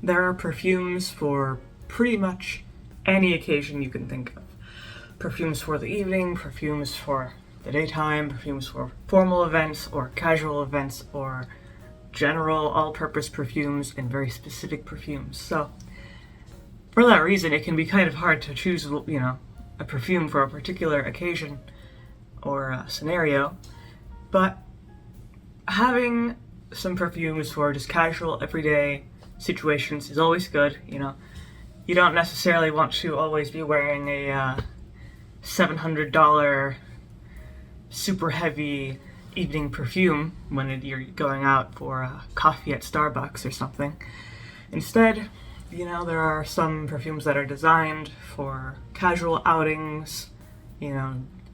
there are perfumes for pretty much any occasion you can think of. Perfumes for the evening, perfumes for the daytime, perfumes for formal events or casual events, or general all-purpose perfumes and very specific perfumes. So for that reason, it can be kind of hard to choose, a perfume for a particular occasion or scenario, but having some perfumes for just casual, everyday situations is always good. You don't necessarily want to always be wearing a $700 super heavy evening perfume when you're going out for coffee at Starbucks or something. Instead, there are some perfumes that are designed for casual outings,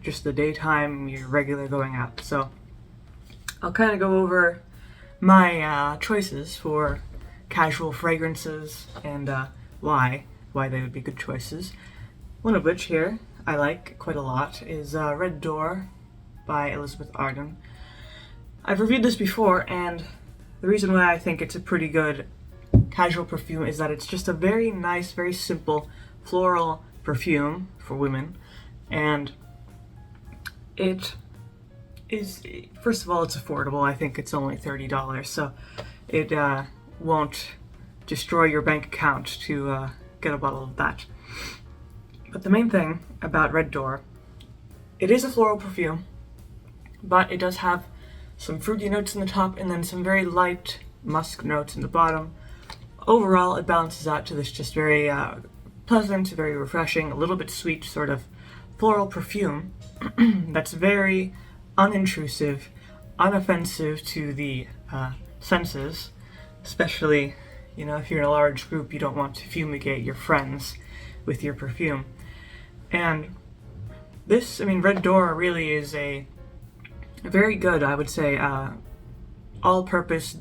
just the daytime, your regular going out. So I'll kind of go over my choices for casual fragrances and why they would be good choices. One of which here I like quite a lot is Red Door by Elizabeth Arden. I've reviewed this before, and the reason why I think it's a pretty good casual perfume is that it's just a very nice, very simple floral perfume for women, and it is, first of all, it's affordable. I think it's only $30, so it won't destroy your bank account to get a bottle of that. But the main thing about Red Door, it is a floral perfume, but it does have some fruity notes in the top and then some very light musk notes in the bottom. Overall, it balances out to this just very pleasant, very refreshing, a little bit sweet sort of floral perfume that's very unintrusive, unoffensive to the senses, especially, if you're in a large group, you don't want to fumigate your friends with your perfume. And this, Red Door really is a very good, I would say, all-purpose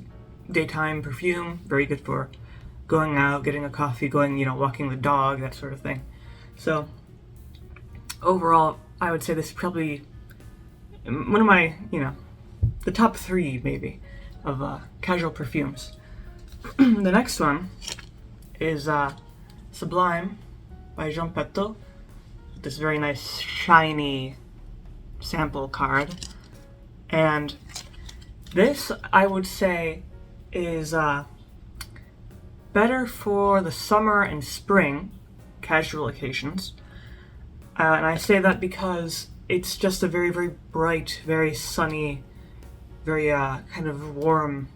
daytime perfume, very good for going out, getting a coffee, going, walking the dog, that sort of thing. So overall, I would say this is probably one of my, the top 3 maybe of casual perfumes. The next one is Sublime by Jean Patou. This very nice shiny sample card. And this, I would say, is better for the summer and spring casual occasions. And I say that because it's just a very, very bright, very sunny, very kind of warm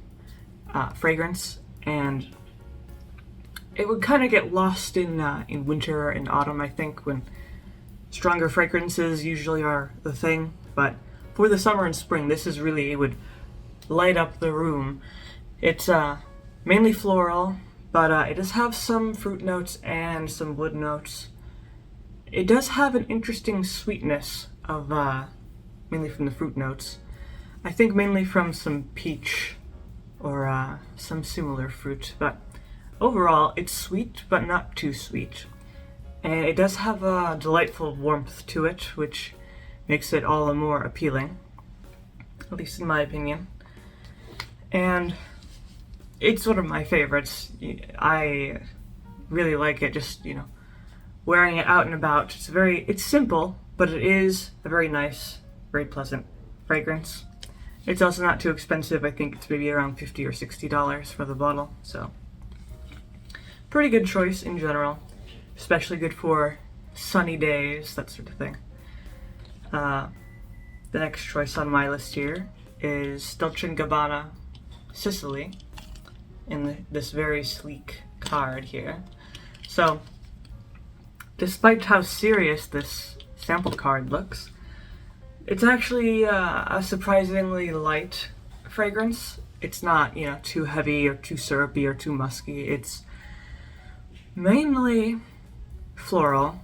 fragrance, and it would kind of get lost in winter and autumn, I think, when stronger fragrances usually are the thing. But for the summer and spring, this is really, it would light up the room. It's mainly floral, but it does have some fruit notes and some wood notes. It does have an interesting sweetness of, mainly from the fruit notes. I think mainly from some peach or some similar fruit, but overall it's sweet but not too sweet. And it does have a delightful warmth to it, which makes it all the more appealing, at least in my opinion. And it's one of my favorites. I really like it, just, wearing it out and about. It's simple, but it is a very nice, very pleasant fragrance. It's also not too expensive. I think it's maybe around $50 or $60 for the bottle, so pretty good choice in general, especially good for sunny days, that sort of thing. The next choice on my list here is Dolce & Gabbana Sicily in this very sleek card here. So, despite how serious this sample card looks, it's actually a surprisingly light fragrance. It's not, too heavy or too syrupy or too musky. It's mainly floral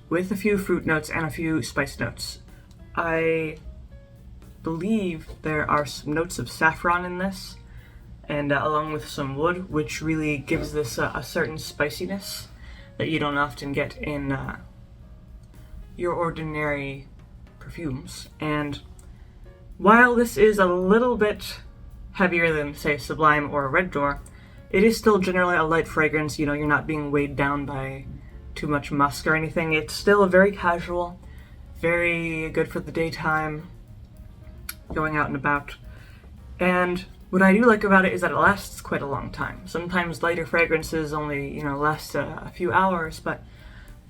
with a few fruit notes and a few spice notes. I believe there are some notes of saffron in this, and along with some wood, which really gives this a certain spiciness that you don't often get in your ordinary perfumes. And while this is a little bit heavier than, say, Sublime or Red Door, it is still generally a light fragrance. You know, you're not being weighed down by too much musk or anything. It's still very casual, very good for the daytime, going out and about. And what I do like about it is that it lasts quite a long time. Sometimes lighter fragrances only, you know, last a few hours, but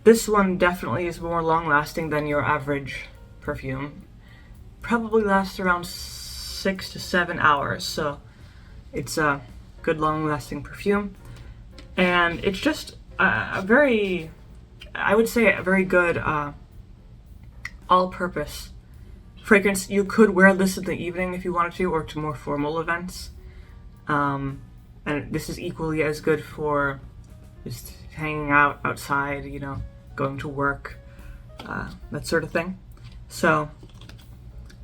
this one definitely is more long-lasting than your average perfume. Probably lasts around 6 to 7 hours, so it's a good long-lasting perfume. And it's just a very, I would say, a very good all-purpose fragrance. You could wear this in the evening if you wanted to, or to more formal events. And this is equally as good for just hanging out outside, you know, going to work, that sort of thing. So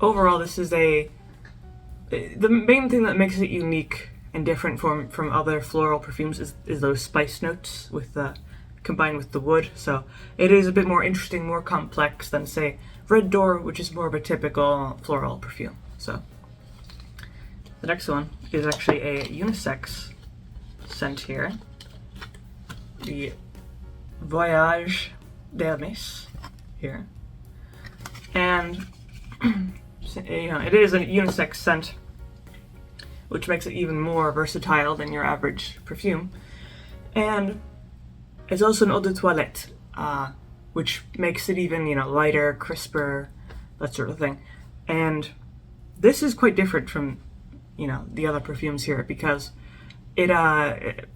overall, this is the main thing that makes it unique and different from other floral perfumes is those spice notes with combined with the wood. So it is a bit more interesting, more complex than, say, Red Door, which is more of a typical floral perfume. So the next one is actually a unisex scent here, the Voyage d'Hermès here, and you know, it is a unisex scent, which makes it even more versatile than your average perfume. And it's also an eau de toilette, which makes it even, you know, lighter, crisper, that sort of thing. And this is quite different from, you know, the other perfumes here, because it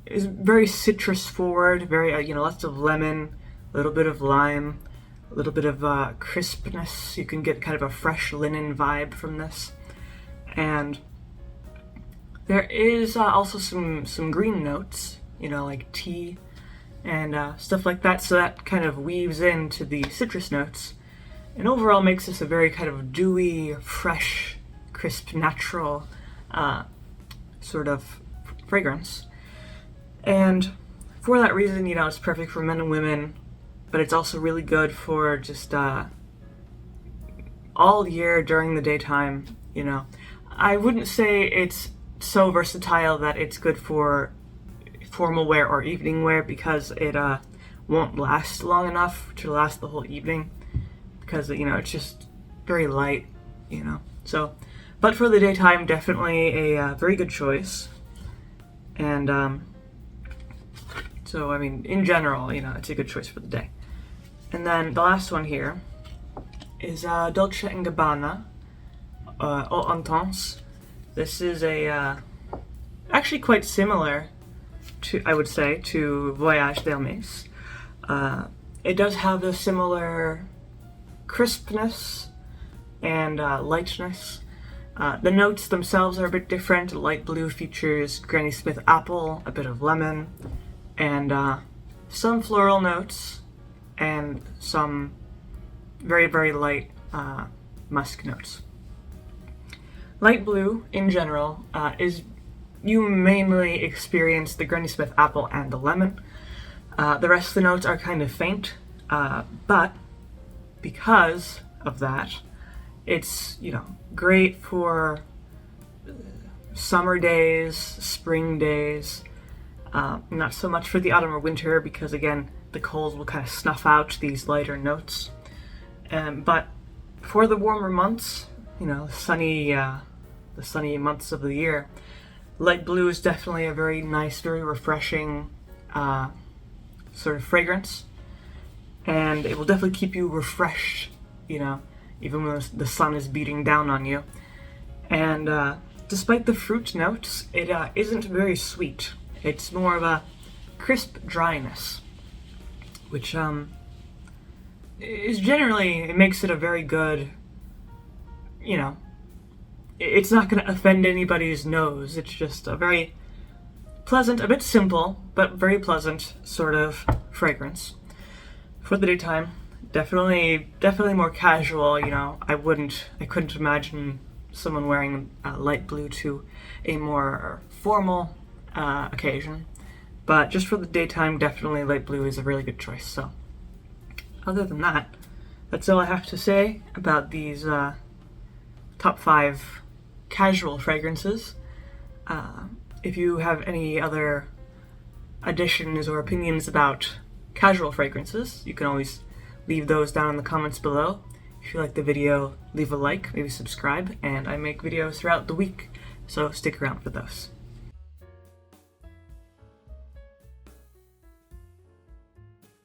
is very citrus forward, very, you know, lots of lemon, a little bit of lime, a little bit of crispness. You can get kind of a fresh linen vibe from this. And there is also some green notes, you know, like tea and stuff like that. So that kind of weaves into the citrus notes, and overall makes this a very kind of dewy, fresh, crisp, natural sort of fragrance. And for that reason, you know, it's perfect for men and women, but it's also really good for just all year during the daytime, you know. I wouldn't say it's so versatile that it's good for formal wear or evening wear, because it won't last long enough to last the whole evening, because, you know, it's just very light, you know. So, but for the daytime, definitely a very good choice. And so, I mean, in general, you know, it's a good choice for the day. And then the last one here is Dolce & Gabbana, Eau Intense. This is actually quite similar to, I would say, to Voyage d'Hermès. It does have a similar crispness and lightness. The notes themselves are a bit different. Light blue features Granny Smith apple, a bit of lemon, and some floral notes, and some very, very light musk notes. Light blue, in general, is you mainly experience the Granny Smith apple and the lemon. The rest of the notes are kind of faint, but because of that, it's, you know, great for summer days, spring days, not so much for the autumn or winter, because again, the cold will kind of snuff out these lighter notes. But for the warmer months, you know, the sunny months of the year, light blue is definitely a very nice, very refreshing sort of fragrance, and it will definitely keep you refreshed, you know, even when the sun is beating down on you. And despite the fruit notes, it isn't very sweet. It's more of a crisp dryness, which is generally, it makes it a very good, you know, it's not going to offend anybody's nose. It's just a very pleasant, a bit simple, but very pleasant sort of fragrance for the daytime. Definitely more casual, you know. I couldn't imagine someone wearing light blue to a more formal occasion. But just for the daytime, definitely light blue is a really good choice. So, other than that, that's all I have to say about these top 5 casual fragrances. If you have any other additions or opinions about casual fragrances, you can always leave those down in the comments below. If you like the video, leave a like, maybe subscribe, and I make videos throughout the week, so stick around for those.